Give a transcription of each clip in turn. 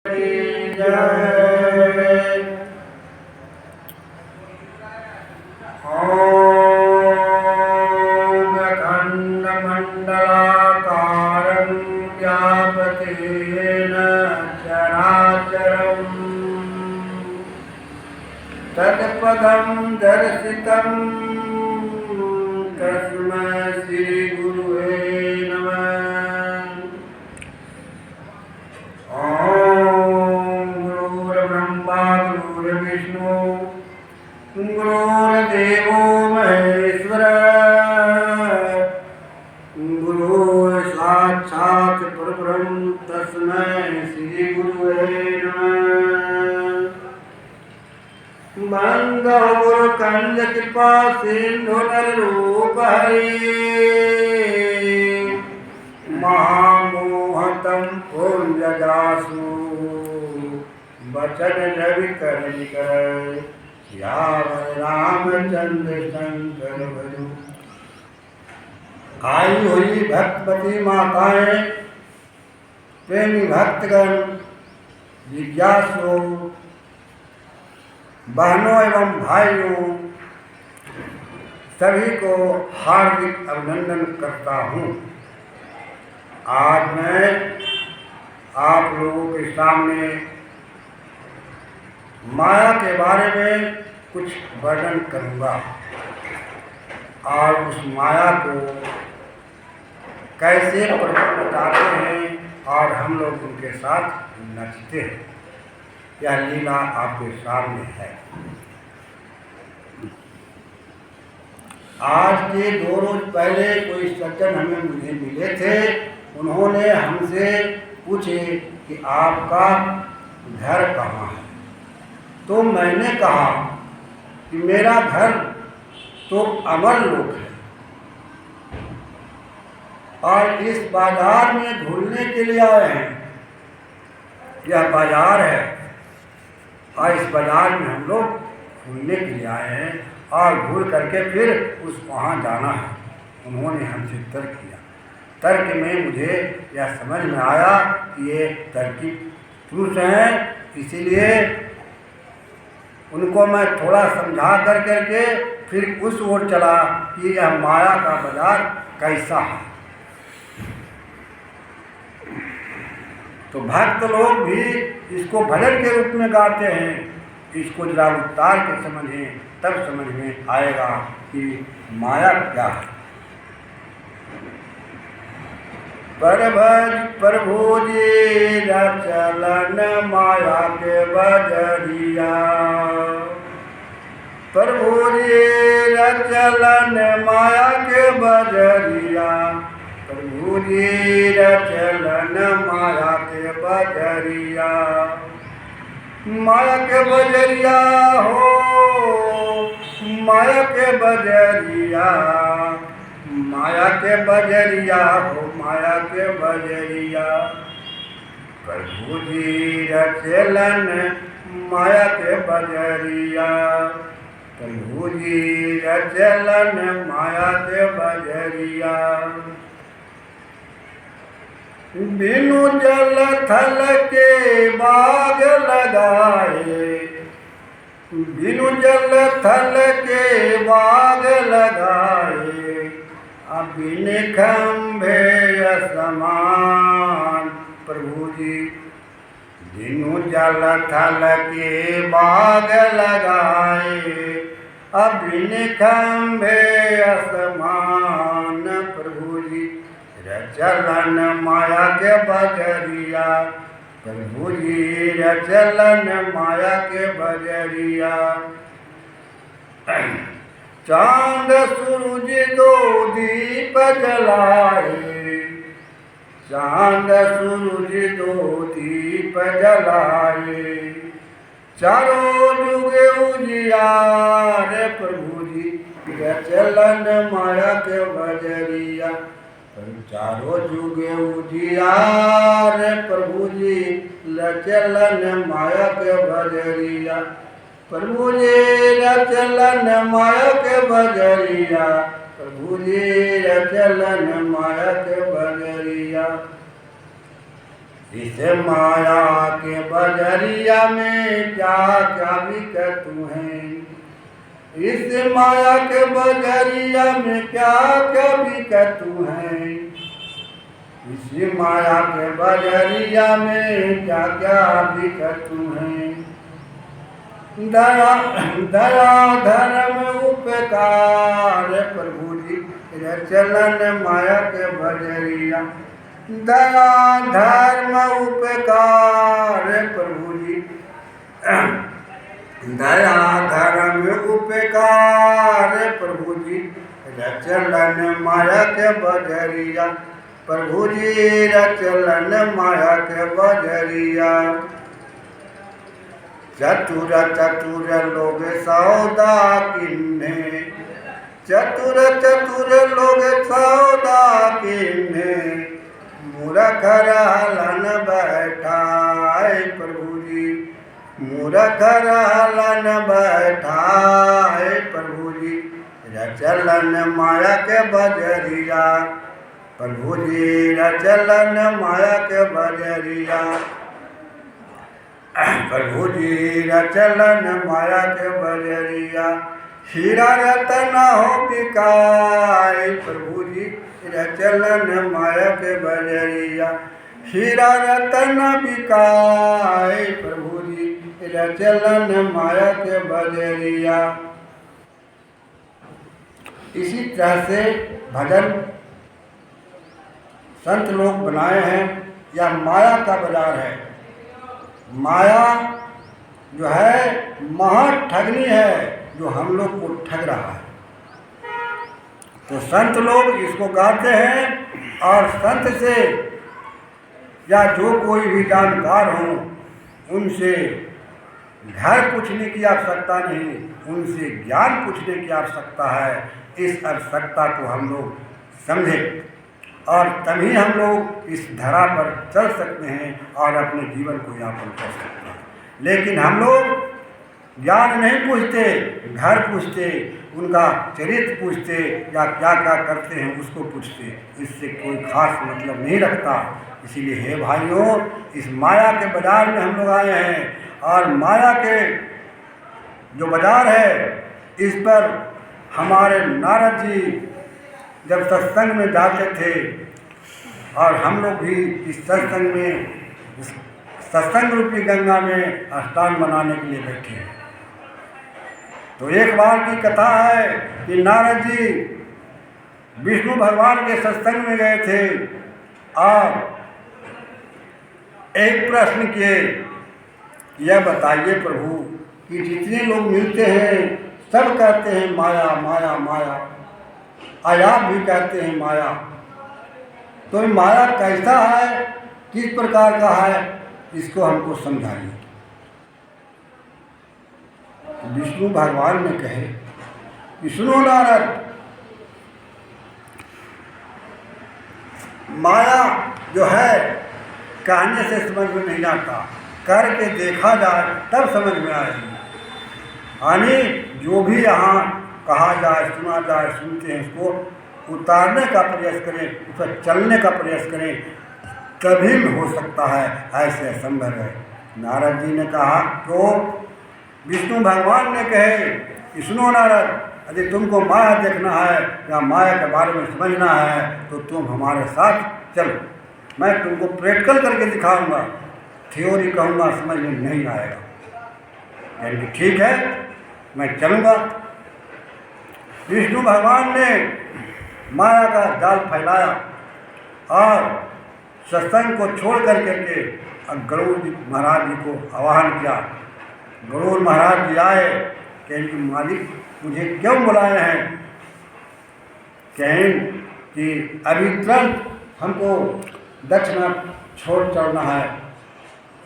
अखण्डमण्डलाकारं व्यापतेन चराचरम् तत्पदं दर्शितं तस्मै श्रीगुरुवे नमः। गुरुर्विष्णु गुरुर्देवो महेश्वर गुरु साक्षात् परब्रह्म तस्मै श्री गुरुवे नमः। बंदो गुरु कंज कृपा सिंधु रूप हरि महामोहतम पुण्यदासु बचन रवि कर रामचंद्र शंकर भजो। आई हुई भक्तवती माताएं, प्रेमी भक्तगण, जिज्ञासु बहनों एवं भाइयों, सभी को हार्दिक अभिनंदन करता हूँ। आज मैं आप लोगों के सामने माया के बारे में कुछ वर्णन करूँगा और उस माया को कैसे प्रकट बताते हैं और हम लोग उनके साथ नचते हैं। यह लीला आपके सामने है। आज के 2 रोज पहले कोई सज्जन मुझे मिले थे। उन्होंने हमसे पूछे कि आपका घर कहाँ है। तो मैंने कहा कि मेरा घर तो अमरलोक है और इस बाजार में घूमने के लिए आए हैं। यह बाजार है और इस बाजार में हम लोग घूमने के लिए आए हैं और घूम करके फिर वहाँ जाना है। उन्होंने हमसे तर्क किया। तर्क में मुझे यह समझ में आया कि ये तर्की पुरुष हैं, इसीलिए उनको मैं थोड़ा समझा करके फिर उस ओर चला कि यह माया का बाजार कैसा है। तो भक्त लोग भी इसको भजन के रूप में गाते हैं। इसको जरा उतार के समझें, तब समझ में आएगा कि माया क्या है। परभज प्रभु जी चलन माया के बजरिया, प्रभु जी चलन माया के बजरिया, प्रभु जी चलन माया के बजरिया। माया के बजरिया हो, माया के बजरिया, माया के बजरिया हो, माया के बजरिया। प्रभु जी चलन माया के बजरिया, प्रभु जी चलन माया के बजरिया। बिनु जल थल के बाग लगाए, बिनु जल थल के बाग लगाए, बिन खंभे समान। प्रभु जी बिनु जल थल के बाग लगाए, बिन खंभे समान। प्रभु जी चलन माया के बजरिया, प्रभु जी चलन माया के बजरिया। चांद सूरज दो दीप जलाए, चांद सूरज दो दीप जलाए, चारों जुग उजियार। प्रभु जी चलन माया के बजरिया, चारों जुग उजियार। प्रभु जी चलन माया के बजरिया, प्रभु जी चलन माया के बजरिया, प्रभु जी चलन माया के बजरिया। इस माया के बजरिया में क्या क्या बिकत है। इस माया के बजरिया में क्या क्या बिकत है। इस माया के बजरिया में क्या क्या बिकत है। दया दया धर्म उपकार प्रभु जी चलन माया के बजरिया। दया धर्म उपकार प्रभु जी। दया धर्म उपकार प्रभु जी चलन माया के बजरिया। प्रभु जी चलन माया के बजरिया। चतुर चतुर लोग सौदा किन्ने। चतुर चतुर लोग सौदा किन्ने। मूर्ख रहलन बैठाए प्रभु जी। मूर्ख रहलन बैठाए प्रभु जी चलन माया के बजरिया। प्रभु जी चलन माया के बजरिया। प्रभु जी चलन माया के बजरिया। हीरा रतन हो बिकाए प्रभु जी चलन माया के बजरिया। हीरा रतन बिकाए प्रभु जी चलन माया के बजरिया। इसी तरह से भजन संत लोग बनाए हैं। यह माया का बाजार है। माया जो है महा ठगनी है जो हम लोग को ठग रहा है। तो संत लोग इसको गाते हैं और संत से या जो कोई भी जानकार हो उनसे घर पूछने की आवश्यकता नहीं, उनसे ज्ञान पूछने की आवश्यकता है। इस आवश्यकता को हम लोग समझें और तभी हम लोग इस धरा पर चल सकते हैं और अपने जीवन को यापन कर सकते हैं। लेकिन हम लोग ज्ञान नहीं पूछते, घर पूछते, उनका चरित्र पूछते या क्या क्या करते हैं उसको पूछते। इससे कोई खास मतलब नहीं रखता। इसीलिए हे भाइयों, इस माया के बाजार में हम लोग आए हैं और माया के जो बाजार है इस पर हमारे नारद जी जब सत्संग में जाते थे और हम लोग भी इस सत्संग में इस सत्संग रूपी गंगा में स्नान बनाने के लिए बैठे हैं। तो एक बार की कथा है कि नारद जी विष्णु भगवान के सत्संग में गए थे और एक प्रश्न किए, यह बताइए प्रभु कि जितने लोग मिलते हैं सब कहते हैं माया माया माया, आप भी कहते हैं माया। तो माया कैसा है, किस प्रकार का है, इसको हमको समझाइए। विष्णु भगवान ने कहे कि सुनो नारद, माया जो है कहने से समझ में नहीं आता, करके देखा जाए तब समझ में आएगी। यानी जो भी यहाँ कहा जाए, सुना जाए, सुनते हैं, उसको उतारने का प्रयास करें, उस पर चलने का प्रयास करें, तभी हो सकता है। ऐसे असंभव है। नारद जी ने कहा तो विष्णु भगवान ने कहे कि सुनो नारद, यदि तुमको माया देखना है या माया के बारे में समझना है तो तुम हमारे साथ चलो, मैं तुमको प्रैक्टिकल करके दिखाऊंगा। थ्योरी कहूँगा समझ में नहीं आएगा। यानी ठीक है, मैं चलूँगा। विष्णु भगवान ने माया का जाल फैलाया और सत्संग को छोड़ करके गरुड़ जी महाराज जी को आवाहन किया। गरुड़ महाराज जी आए, कहें मालिक मुझे क्यों बुलाए हैं? कहें कि अभी तुरंत हमको दक्षिणा छोड़ चलना है,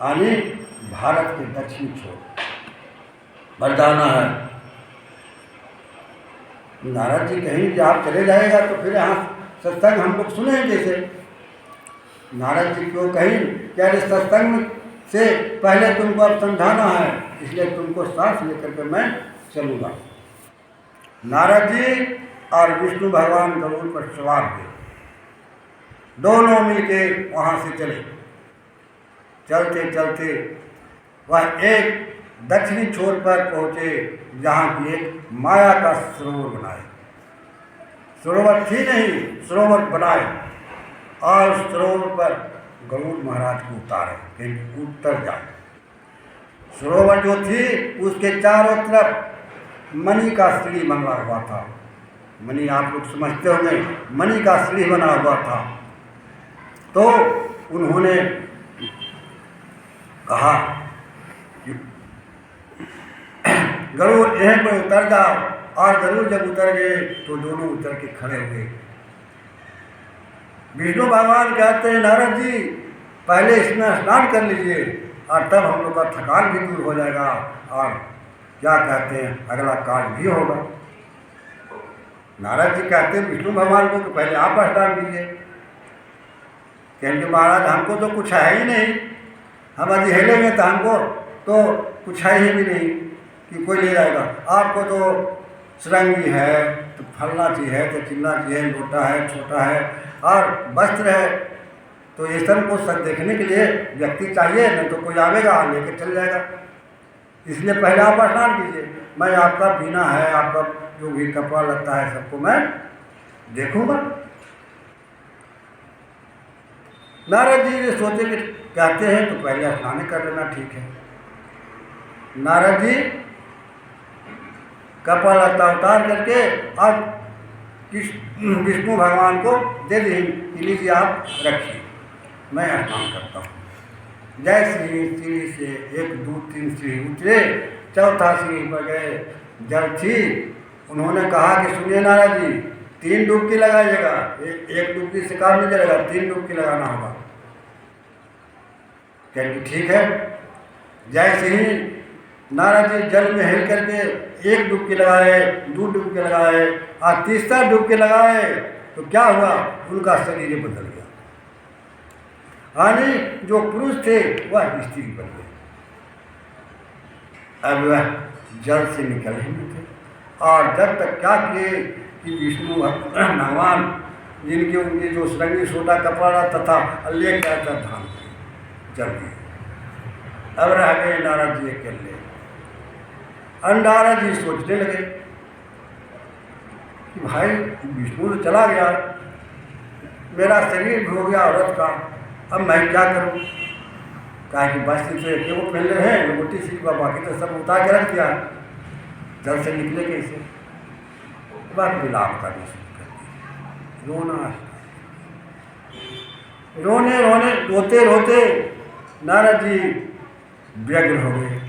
यानी भारत के दक्षिण छोड़ बरदाना है। नारद जी कहें कि आप चले जाएगा तो फिर यहाँ सत्संग हम लोग सुनेंगे कैसे? नारद जी को कहीं क्या सत्संग से पहले तुमको अब समझाना है, इसलिए तुमको सांस लेकर के मैं चलूँगा। नारद जी और विष्णु भगवान गरुड़ पर सवार हुए, दोनों मिलके वहाँ से चले चलते चलते वह एक दक्षिणी छोर पर पहुँचे जहाँ की एक माया का सरोवर बनाए। सरोवर थी नहीं, सरोवर बनाए और उस सरोवर पर गरुड़ महाराज को उतारे कि उतर जाए। सरोवर जो थी उसके चारों तरफ मणि का सीढ़ी बना हुआ था। मणि आप लोग समझते होंगे, मणि का सीढ़ी बना हुआ था। तो उन्होंने कहा गरुड़ यहीं पर उतर जाओ, और गरुड़ जब उतर गए तो दोनों उतर के खड़े हुए। विष्णु भगवान कहते हैं नारद जी पहले इसमें स्नान कर लीजिए और तब हम लोग का थकान भी दूर हो जाएगा और क्या कहते हैं अगला कार्य भी होगा। नारद जी कहते हैं विष्णु भगवान को कि पहले आप स्नान कीजिए। कहेंगे महाराज हमको तो कुछ है ही नहीं, हम यदि हिलेंगे तो हमको तो कुछ है ही भी नहीं कि कोई ले जाएगा। आपको तो सरंगी है, तो फलना चीज है, तो चिल्ला चीज है, लोटा है, छोटा है और वस्त्र है, तो ये सब को सब देखने के लिए व्यक्ति चाहिए, नहीं तो कोई आवेगा लेके चल जाएगा। इसलिए पहले आप स्नान कीजिए, मैं आपका बिना है, आपका जो भी कपड़ा लगता है सबको मैं देखूंगा। नारद जी ने सोचे कि कहते हैं तो पहले स्नान कर लेना ठीक है। नारद जी कपड़ा लत्ता उतार करके और विष्णु भगवान को दे दी, लीजिए आप रखिए, मैं स्नान करता हूँ। जैसे ही सीढ़ी से 1 2 3 सीढ़ी उतरे, चौथा सीढ़ी पर गए, जल थी। उन्होंने कहा कि सुनिए नारद जी 3 डुबकी लगाइएगा, एक डुबकी से काम नहीं चलेगा, 3 डुबकी लगाना होगा। कहेंगे ठीक है। जैसे ही नारद जी जल में हिल करके 1 डुबकी लगाए, 2 डुबकी लगाए और तीसरा डुबकी लगाए तो क्या हुआ, उनका शरीर बदल गया। यानी जो पुरुष थे वह स्त्री बन गए। अब वह जल से निकल ही नहीं थे। और जब तक क्या किए कि विष्णु भगवान जिनके उनके जो सरंगी छोटा कपड़ा रहता था ले क्या था धान जल दिए। अब रह गए नारद जी अकेले। नारद जी सोचने लगे कि भाई विष्णु तो चला गया, मेरा शरीर भी हो गया औरत का, अब मैं क्या करूं। कहा कि बस से एक वो पहले है मोटी सी, बाकी तो सब उतार के रख दिया, जल से निकले कैसे। बस विलाप करना शुरू कर दिया, रोना। रोने रोने रोते रोते नारद जी व्यग्र हो गए।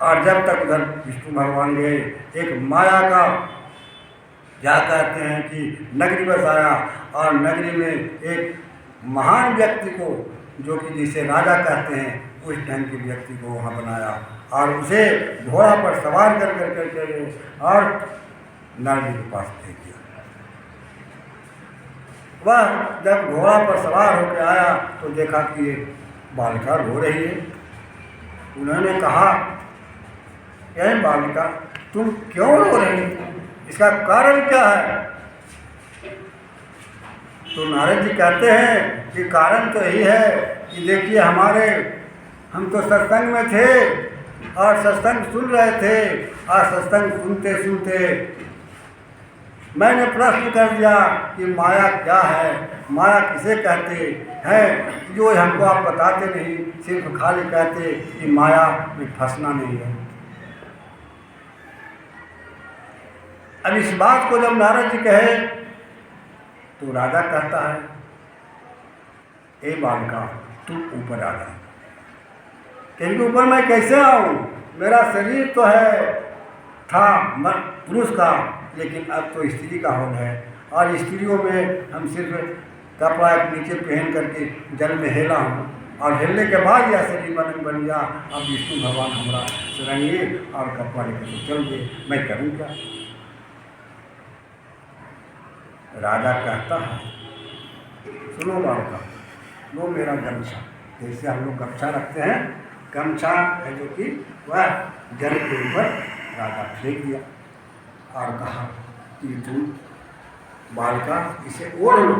और जब तक उधर विष्णु भगवान गए, एक माया का क्या कहते हैं कि नगरी बसाया, और नगरी में एक महान व्यक्ति को, जो कि जिसे राजा कहते हैं, उस ढंग के व्यक्ति को वहाँ बनाया और उसे घोड़ा पर सवार कर और नारद जी के पास भेज दिया। वह जब घोड़ा पर सवार होकर आया तो देखा कि ये बालिका रो रही है। उन्होंने कहा यह बालिका तुम क्यों रो रही हो, इसका कारण क्या है। तो नारद जी कहते हैं कि कारण तो यही है कि देखिए हम तो सत्संग में थे और सत्संग सुन रहे थे, और सत्संग सुनते सुनते मैंने प्रश्न कर दिया कि माया क्या है, माया किसे कहते हैं, जो हमको आप बताते नहीं, सिर्फ खाली कहते कि माया में फंसना नहीं है। अब इस बात को जब नारद जी कहे तो राजा कहता है ए बालिका तू ऊपर आ जा। क्योंकि ऊपर मैं कैसे आऊँ, मेरा शरीर तो था पुरुष का, लेकिन अब तो स्त्री का होना है, और स्त्रियों में हम सिर्फ कपड़ा नीचे पहन करके जल में हेला हूँ, और हिलने के बाद यह शरीर बन गया। अब विष्णु भगवान हमारा सरंगी और कपड़ा लेकर तो चल गए, मैं करूँ क्या। राजा कहता है सुनो बालिका, लो मेरा गमछा, जैसे हम लोग गमछा रखते हैं, गमछा है जो कि वह जल के ऊपर राजा फेंक दिया और कहा कि तुम बालिका इसे ओढ़ लो,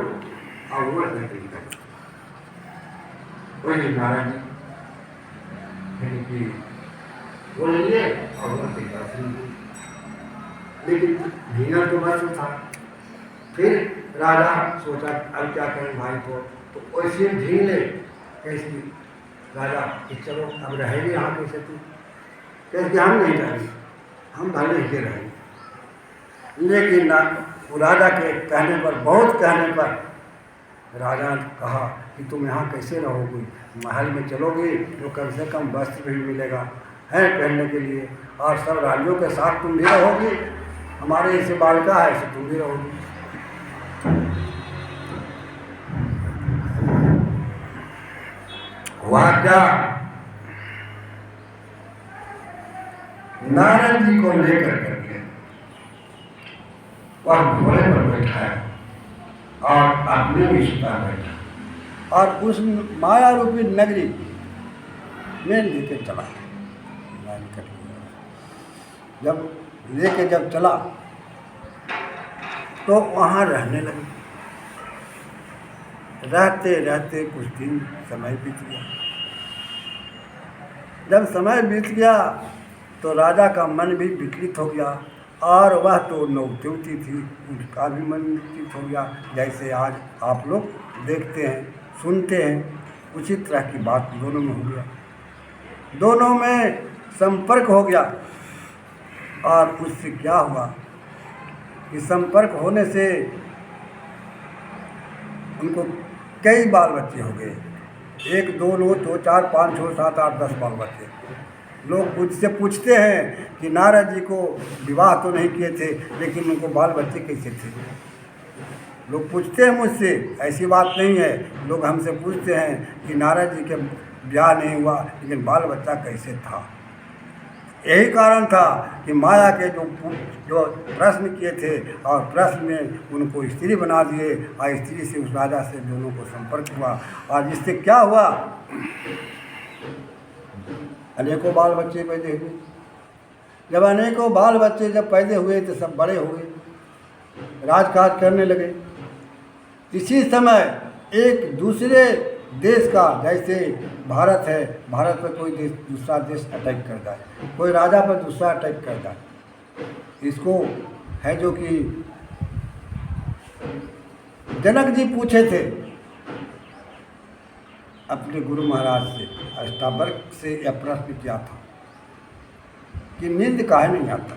और ओढ़ करके निकल। वही नारायण कि बोलिए और उनके दर्शन हुए। लेकिन ढींगर तो बस था। फिर राजा सोचा अब क्या करें भाई को, तो वैसे ढींग ले कैसी राजा कि चलो अब रहेगी यहाँ कैसे तू, कैसे हम नहीं रहेंगे, हम भले ही रहेंगे। लेकिन राजा के कहने पर, बहुत कहने पर राजा ने कहा कि तुम यहाँ कैसे रहोगी, महल में चलोगी तो कम से कम वस्त्र भी मिलेगा है पहनने के लिए, और सब रानियों के साथ तुम भी रहोगी, हमारे ऐसे बालिका है ऐसे तुम भी रहोगी। हुआ क्या, नारद जी को लेकर करके वह घोड़े पर बैठा है और अपने भी सुता बैठा और उस माया रूपी नगरी में लेके चला। जब लेके जब चला तो वहाँ रहने लगे। रहते रहते कुछ दिन समय बीत गया। जब समय बीत गया तो राजा का मन भी विकृत हो गया, और वह तो नवद्युवती थी, उसका भी मन विकृत हो गया। जैसे आज आप लोग देखते हैं सुनते हैं, उसी तरह की बात दोनों में हो गया। दोनों में संपर्क हो गया, और उससे क्या हुआ कि संपर्क होने से उनको कई बाल बच्चे हो गए। 1 2 2 4 5 6 7 8 10 बाल बच्चे। लोग मुझसे पूछते हैं कि नारद जी को विवाह तो नहीं किए थे, लेकिन उनको बाल बच्चे कैसे थे। लोग पूछते हैं मुझसे, ऐसी बात नहीं है। लोग हमसे पूछते हैं कि नारद जी के ब्याह नहीं हुआ लेकिन बाल बच्चा कैसे था। यही कारण था कि माया के जो प्रश्न किए थे, और प्रश्न में उनको स्त्री बना दिए, और स्त्री से उस राजा से दोनों को संपर्क हुआ, और जिससे क्या हुआ, अनेकों बाल बच्चे पैदा हुए। जब अनेकों बाल बच्चे जब पैदा हुए तो सब बड़े हुए, राजकाज करने लगे। इसी समय एक दूसरे देश का, जैसे भारत है, भारत पर कोई देश दूसरा देश अटैक करता है, कोई राजा पर दूसरा अटैक करता है। इसको है जो कि जनक जी पूछे थे अपने गुरु महाराज से, अष्टावक्र से यह प्रश्न किया था कि नींद काहे नहीं आता।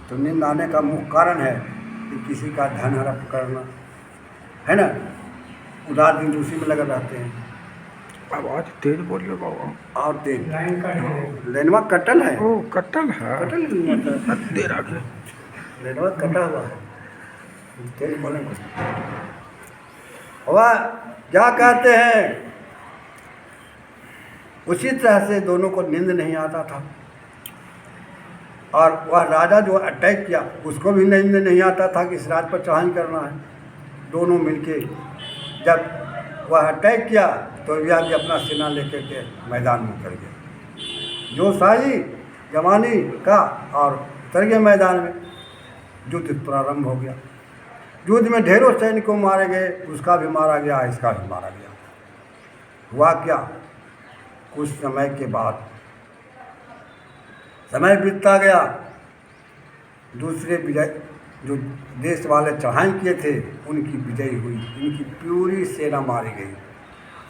तो नींद आने का मुख्य कारण है कि किसी का धन हड़प करना, है ना, उदार दिन उसी में लगे रहते हैं। आवाज तेज बोल रहे बाबा। और तेज लाइनवा कटल है। ओ कटल है, कटल देर आगे लाइनवा कटा हुआ है, तेज बोले हुआ। क्या कहते हैं, उसी तरह से दोनों को नींद नहीं आता था, और वह राजा जो अटैक किया उसको भी नींद नहीं आता था कि इस राज पर चढ़ाई करना है। दोनों मिलके जब वह अटैक किया तो यह भी अपना सेना लेकर के मैदान में उतर गए। जो शाही जवानी का, और उतर गए मैदान में। युद्ध प्रारंभ हो गया। युद्ध में ढेरों सैनिकों मारे गए, उसका भी मारा गया, इसका भी मारा गया। हुआ क्या, कुछ समय के बाद समय बीतता गया, दूसरे विजय जो देश वाले चढ़ाई किए थे उनकी विजय हुई, इनकी पूरी सेना मारी गई।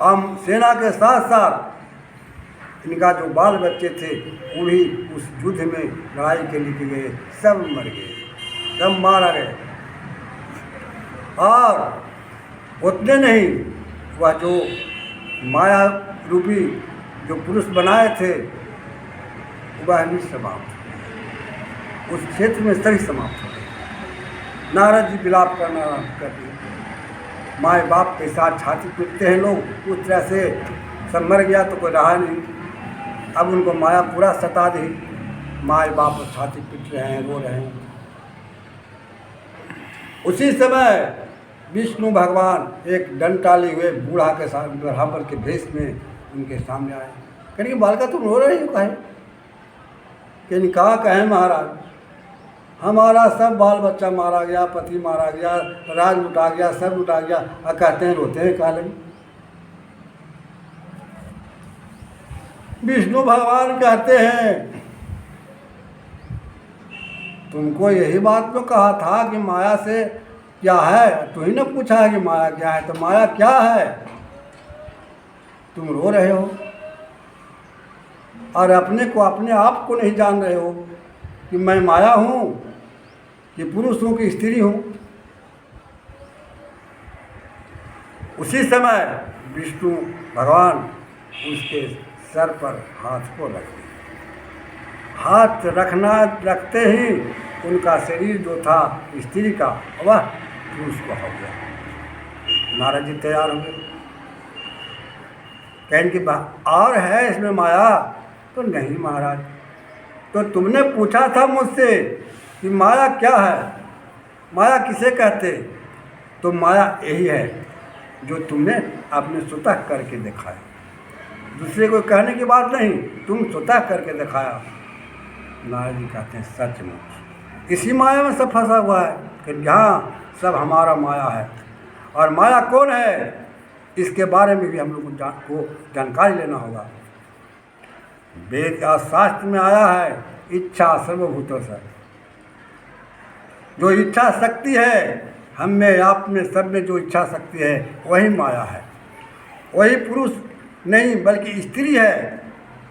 हम सेना के साथ साथ इनका जो बाल बच्चे थे वो भी उस युद्ध में लड़ाई के लिए गए, सब मर गए, सब मारा गए। और उतने नहीं, वह जो माया रूपी जो पुरुष बनाए थे वह भी समाप्त हो, उस क्षेत्र में सभी समाप्त हो गए। नारद जी विलाप करना आरंभ कर दिए। माए बाप के साथ छाती पीटते हैं लोग, उस तरह से सब मर गया तो कोई रहा नहीं। अब उनको माया पूरा सता दी, माए बाप छाती पीट रहे हैं, रो रहे हैं। उसी समय विष्णु भगवान एक डंटा लिए हुए बूढ़ा के साथ बराबर के भेष में उनके सामने आए। कहने कि बालका तुम रो रही हो काहे? कहने कहा कहें महाराज, हमारा सब बाल बच्चा मारा गया, पति मारा गया, राज लुटा गया, सब लुटा गया, और कहते हैं रोते हैं काहे लगी? विष्णु भगवान कहते हैं तुमको यही बात तो कहा था कि माया से क्या है, तू ही ने पूछा है कि माया क्या है, तो माया क्या है? तुम रो रहे हो और अपने आप को नहीं जान रहे हो कि मैं माया हूँ कि पुरुष हूँ कि स्त्री हूँ। उसी समय विष्णु भगवान उसके सर पर हाथ को रख दिया। हाथ रखते ही उनका शरीर जो था स्त्री का वह पुरुष को हो गया। नारद जी तैयार हो गए, कहें कि और है इसमें माया? तो नहीं महाराज, तो तुमने पूछा था मुझसे कि माया क्या है, माया किसे कहते? तो माया यही है जो तुमने अपने स्वतः करके दिखाया, दूसरे को कहने की बात नहीं, तुम स्वतः करके दिखाया। नारद जी कहते हैं सचमुच इसी माया में सब फंसा हुआ है कि हाँ सब हमारा माया है। और माया कौन है इसके बारे में भी हम लोग को जानकारी लेना होगा। वेद और शास्त्र में आया है इच्छा सर्वभूतों से, जो इच्छा शक्ति है हम में आप में सब में जो इच्छा शक्ति है वही माया है। वही पुरुष नहीं बल्कि स्त्री है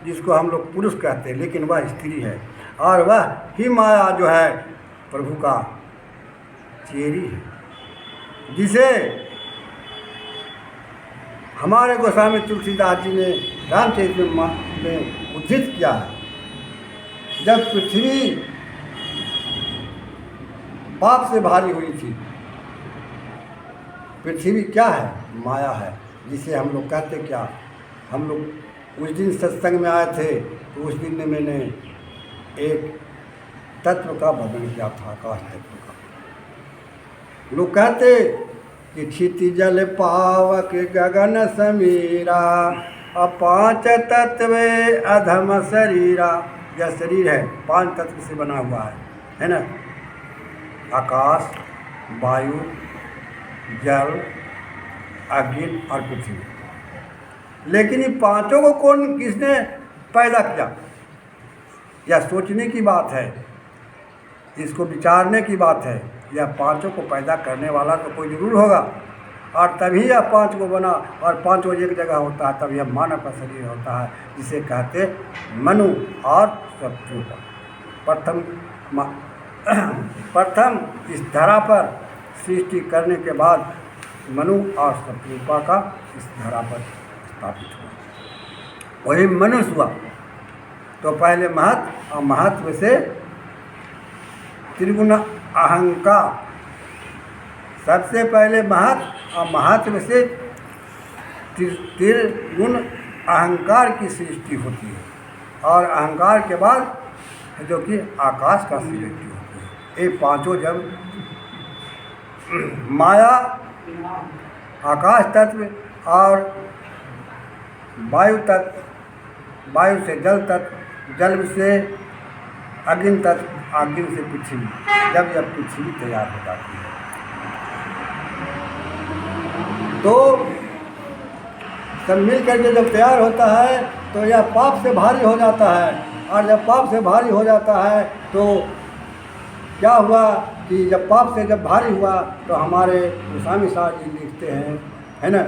जिसको हम लोग पुरुष कहते हैं, लेकिन वह स्त्री है और वह ही माया जो है प्रभु का चेरी है, जिसे हमारे गोस्वामी तुलसीदास जी ने रामचरित में उद्धृत किया है। जब पृथ्वी पाप से भारी हुई थी, पृथ्वी क्या है? माया है, जिसे हम लोग कहते क्या, हम लोग उस दिन सत्संग में आए थे तो उस दिन में मैंने एक तत्व का वर्णन किया था, आकाश तत्व का। लोग कहते कि क्षिति जल पावक गगन समीरा पांच तत्वे अधम शरीरा। यह शरीर है 5 तत्व से बना हुआ है ना, आकाश, वायु, जल, अग्नि और पृथ्वी। लेकिन ये पांचों को कौन किसने पैदा किया? यह सोचने की बात है, इसको विचारने की बात है। यह पांचों को पैदा करने वाला तो कोई जरूर होगा और तभी यह 5 को बना और 5 एक जगह होता है, तब यह मानव का शरीर होता है, जिसे कहते मनु और शत्रुपा। प्रथम इस धरा पर सृष्टि करने के बाद मनु और शत्रुपा का इस धरा पर स्थापित हुआ, वही मनुष्य हुआ। तो पहले महत्व और महत्व से त्रिगुण अहंकार, सबसे पहले महत्व और महत्व से त्रिगुण अहंकार की सृष्टि होती है और अहंकार के बाद जो कि आकाश का सृष्टि होती है। ये पांचों जब माया, आकाश तत्व और वायु तत्व, वायु से जल तत्व, जल से अग्नि तत्व, अग्नि से पृथ्वी, जब यह पृथ्वी तैयार हो जाती है तो सब मिल करके जब तैयार होता है तो यह पाप से भारी हो जाता है। और जब पाप से भारी हो जाता है तो क्या हुआ कि जब पाप से जब भारी हुआ तो हमारे गोस्वामी साहब जी लिखते हैं, है ना,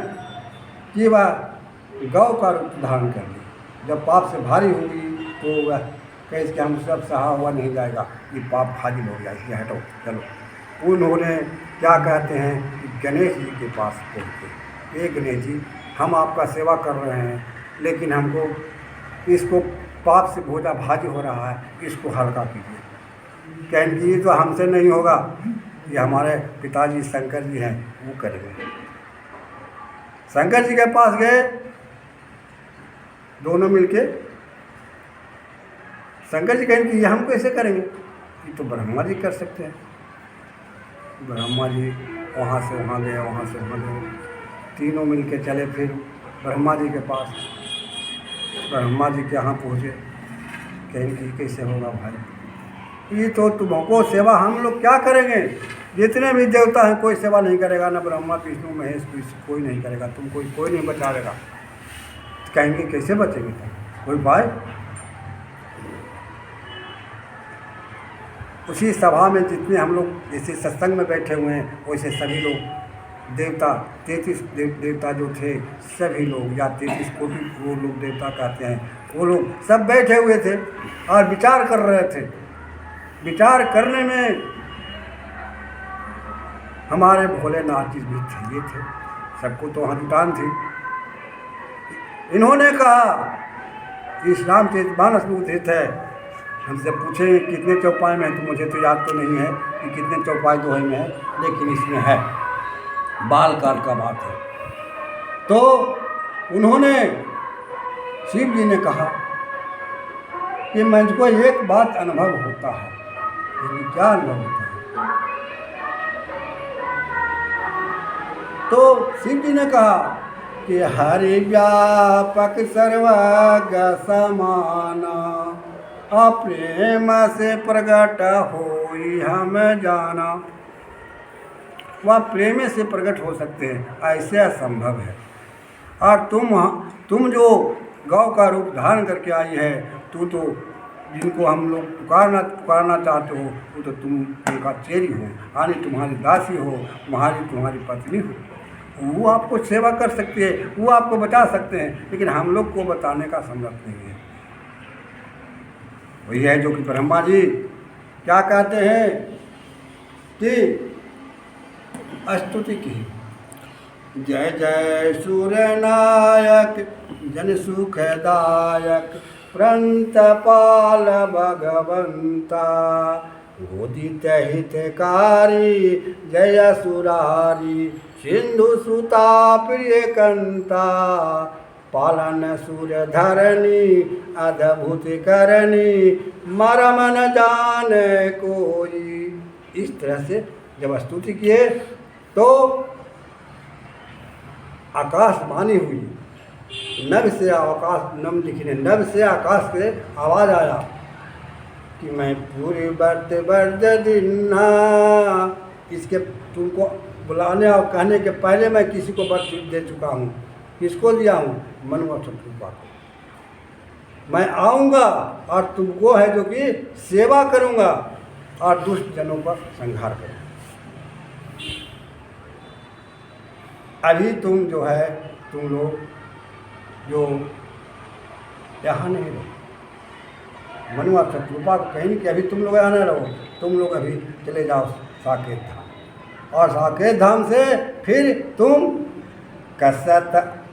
कि वह गौ का रूप धारण कर ली। जब पाप से भारी होगी तो वह कैसे कि हम सब सहा हुआ नहीं जाएगा, ये पाप हाजिर हो गया, इसलिए हटो चलो। उन्होंने क्या कहते हैं कि गणेश जी के पास पहुँचे, ये गणेश जी हम आपका सेवा कर रहे हैं लेकिन हमको इसको पाप से बोझा भारी हो रहा है, इसको हल्का कीजिए। कहें कि ये तो हमसे नहीं होगा, ये हमारे पिताजी शंकर जी हैं, वो करेंगे। शंकर जी के पास गए दोनों मिलके, शंकर जी कहें कि ये हम कैसे करेंगे, ये तो ब्रह्मा जी कर सकते हैं। ब्रह्मा जी वहाँ से वहाँ गए, वहाँ से वहाँ गए, तीनों मिलके चले फिर ब्रह्मा जी के पास। ब्रह्मा जी के यहाँ पहुँचे, कहें कि कैसे होगा भाई, ये तो तुमको सेवा हम लोग क्या करेंगे, जितने भी देवता हैं कोई सेवा नहीं करेगा, ना ब्रह्मा विष्णु महेश कोई नहीं करेगा, तुमको कोई नहीं बचाएगा। कहेंगे कैसे बचेंगे तुम, कोई उपाय? उसी सभा में जितने हम लोग जैसे सत्संग में बैठे हुए हैं, वैसे सभी लोग देवता 33 देवता जो थे, सभी लोग या 33 कोटि वो लोग देवता कहते हैं, वो लोग सब बैठे हुए थे और विचार कर रहे थे। विचार करने में हमारे भोलेनाथ जी भी चाहिए थे, सबको तो वहाँ जुटान थी। इन्होंने कहा, इस रामचरितमानस में उद्धृत है, हमसे पूछे कितने चौपाई में है, तो मुझे तो याद तो नहीं है कि कितने चौपाई दोहे में है, लेकिन इसमें है, बाल काल का बात है। तो उन्होंने, शिव जी ने कहा कि मुझको एक बात अनुभव होता है। लेकिन क्या अनुभव होता है? तो शिव जी ने कहा कि हरि व्यापक सर्वज्ञ समाना, प्रेम से प्रकट होई हम जाना। वह प्रेम से प्रकट हो सकते हैं, ऐसे असंभव है। और तुम जो गौ का रूप धारण करके आई है, तू तो जिनको हम लोग पुकारना चाहते हो, वो तो तुम उनका चेरी हो, यानी तुम्हारी दासी हो, तुम्हारी पत्नी हो। वो आपको सेवा कर सकती है, वो आपको बचा सकते हैं, लेकिन हम लोग को बताने का समर्थ नहीं है। वही है जो कि ब्रह्मा जी क्या कहते हैं कि स्तुति की, जय जय सूर्य नायक जन सुखदायक प्रंतपाल भगवंता, गोदित हितकारी जय सुरारी सिंधु सुता प्रिय कंता, पालन सूर्य धरणी अद्भुत करणी मरम न जाने कोई। इस तरह से जब स्तुति किए तो आकाशवाणी हुई, नभ से आकाश, नम लिखने नभ से आकाश से आवाज़ आया कि मैं पूरी वर्द दिन्ना। इसके तुमको बुलाने और कहने के पहले मैं किसी को वर्द दे चुका हूँ। किसको दिया हूँ? मनुआ चतुर्पा को। मैं आऊँगा और तुमको है जो कि सेवा करूँगा और दुष्ट जनों का संहार करूँगा। अभी तुम जो है, तुम लोग जो यहाँ नहीं रहो, मनुआ चतुर्पा को कहीं कि अभी तुम लोग यहाँ नहीं रहो, तुम लोग अभी चले जाओ साकेत धाम, और साकेत धाम से फिर तुम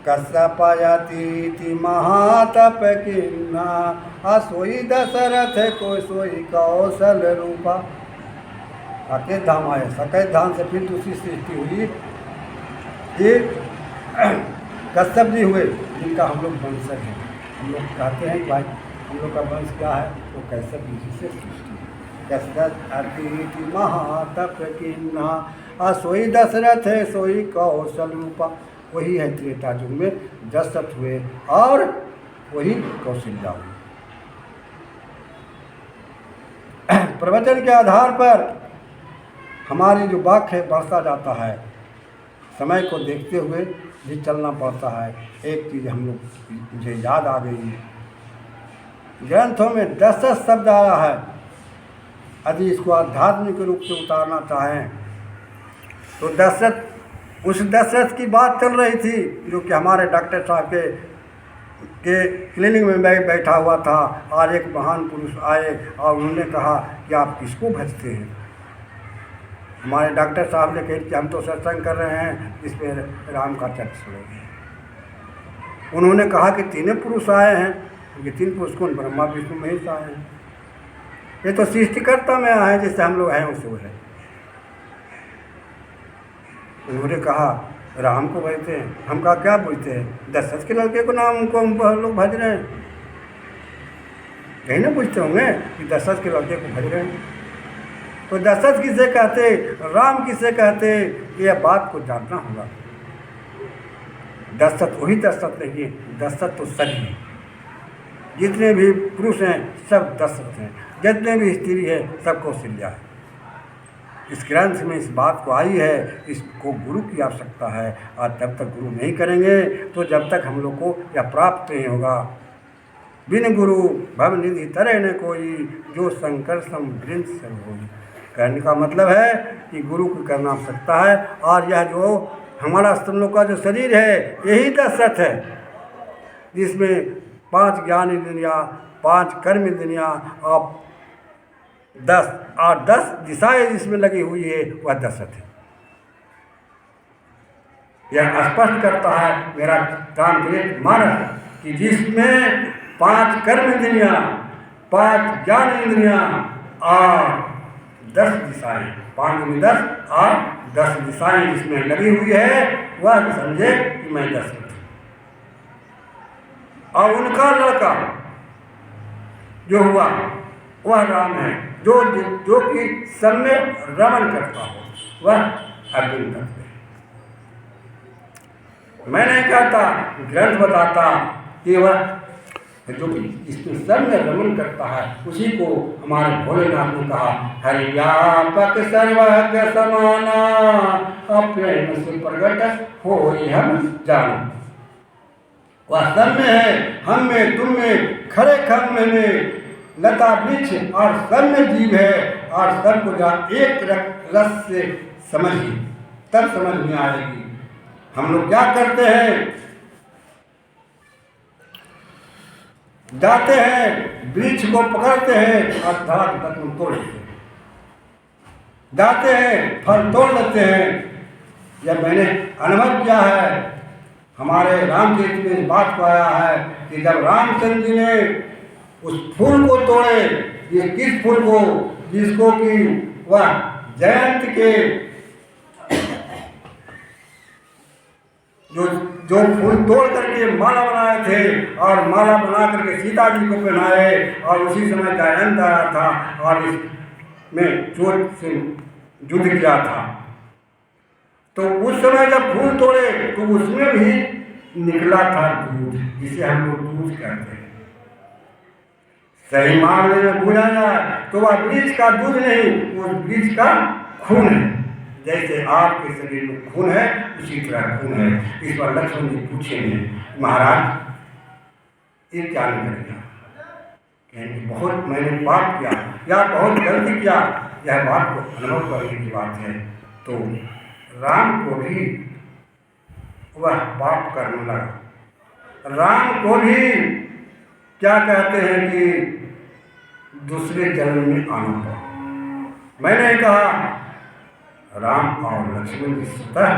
कश्यपयतीति महातप किन्ना, सोई दशरथ को सोई कौशल रूपा। साकेत धाम आए, साकेत धाम से फिर दूसरी सृष्टि हुई, एक कश्यप जी हुए, जिनका हम लोग वंशज हैं। हम लोग कहते हैं भाई हम लोग का वंश क्या है, तो कश्यप जी से सृष्टि। कश्यपयतीति महातप किन्ना, सोई दशरथ सोई कौशल रूपा। वही है त्रेता युग में दशरथ हुए और वही कौशल्या हुई। प्रवचन के आधार पर हमारी जो वाक्य है बढ़ता जाता है, समय को देखते हुए भी चलना पड़ता है। एक चीज़ हम लोग मुझे याद आ गई, ग्रंथों में दशरथ शब्द आया है। यदि इसको आध्यात्मिक रूप से उतारना चाहें तो दशरथ, उस दशरथ की बात चल रही थी जो कि हमारे डॉक्टर साहब के क्लिनिक में बैठा हुआ था, और एक महान पुरुष आए और उन्होंने कहा कि आप किसको भजते हैं? हमारे डॉक्टर साहब ने कहा कि हम तो सत्संग कर रहे हैं, इस पर राम का चर्चा सुनेंगे। उन्होंने कहा कि तीनों पुरुष आए हैं। ये तीन पुरुष कौन? ब्रह्मा विष्णु महेश आए हैं। ये तो सृष्टिकर्ता में आए हैं, जैसे हम लोग हैं उसे वो है। उन्होंने कहा राम को भजते हैं। हम कहा क्या बोलते हैं? दशरथ के लड़के को नाम को हम लोग भज रहे हैं। कहीं ना पूछते होंगे कि दशरथ के लड़के को भज रहे हैं, तो दशरथ किसे कहते, राम किसे कहते, ये बात को जानना होगा। दशरथ वही दशरथ नहीं है, दशरथ तो सभी हैं। जितने भी पुरुष हैं सब दशरथ हैं, जितने भी स्त्री है सब कौशल्या है। इस ग्रंथ में इस बात को आई है, इसको गुरु की आवश्यकता है, और जब तक गुरु नहीं करेंगे तो जब तक हम लोग को यह प्राप्त नहीं होगा। बिन गुरु भव निधि तरह न कोई, जो शंकर सम वृंद सर्व होई। कहने का मतलब है कि गुरु को करना आवश्यकता है। और यह जो हमारा तुम लोग का जो शरीर है यही 10 रथ है, जिसमें 5 ज्ञान इंद्रियाँ, 5 कर्म इंद्रियाँ और 10 दिशाएं जिसमें लगी हुई है वह 10 रथ है। यह स्पष्ट करता है मेरा तांत्रिक मानस कि जिसमें 5 कर्म इंद्रियाँ, 5 ज्ञान इंद्रियाँ और 10 दिशाएं, 5 में 10 और 10 दिशाएं जिसमें लगी हुई है वह समझे कि मैं 10 हूँ। और उनका लड़का जो हुआ वह राम है, जो कि सब में रमन करता हो, वह अर्जुन तत्व है। मैं नहीं कहता, ग्रंथ बताता कि वह जो कि इसमें सब में रमन करता है उसी को हमारे भोलेनाथ ने कहा हरि व्यापक सर्वज्ञ समाना, अप्रेम से प्रगट हो हम जानो। वह सब में है, हम में, तुम में, खड़े खम्भे में, लता वृक्ष और सब में जीव है। और सबको जहाँ एक रस से समझिए तब समझ में आएगी। हम लोग क्या करते हैं, जाते हैं वृक्ष को पकड़ते हैं और धड़ा तक तोड़ देते हैं, जाते हैं फल तोड़ देते हैं। यह मैंने अनुभव किया है, हमारे रामचरित में इस बात को आया है कि जब रामचंद्र जी ने उस फूल को तोड़े, ये किस फूल को, जिसको कि वह जयंत के जो फूल तोड़ करके माला बनाए थे और माला बना करके सीता जी को पहनाए, और उसी समय जयंत आया था और इसमें चोट से युद्ध किया था। तो उस समय जब फूल तोड़े तो उसमें भी निकला था दूध, जिसे हम लोग दूध कहते हैं। सही मामले में बोला जाए तो वह वृक्ष का दूध नहीं, वो वृक्ष का खून है। जैसे आपके शरीर में खून है उसी तरह खून है। इस पर लक्ष्मण जी पूछेंगे महाराज ये क्या निकल गया, कहेंगे बहुत मैंने पाप किया या बहुत गलती किया, यह बात को अनुभव करने की बात है। तो राम को भी वह पाप करने लगा। राम को भी क्या कहते हैं कि दूसरे जन्म में आना पड़ा। मैंने कहा राम और लक्ष्मण की स्वतः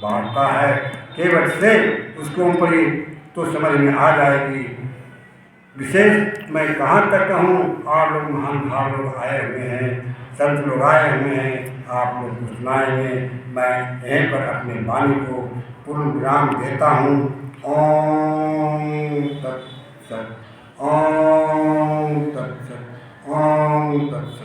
वार्ता है, केवल से उसको पढ़ी तो समझ में आ जाएगी। विशेष मैं कहाँ तक कहूँ, आप लोग महान भाव लोग आए हुए हैं, संत लोग आए हुए हैं, आप लोग को सुनाएंगे। मैं यहीं पर अपने वाणी को पूर्ण विराम देता हूँ। ओम तत्सत, ओम तत्सत, ओम तत्सत।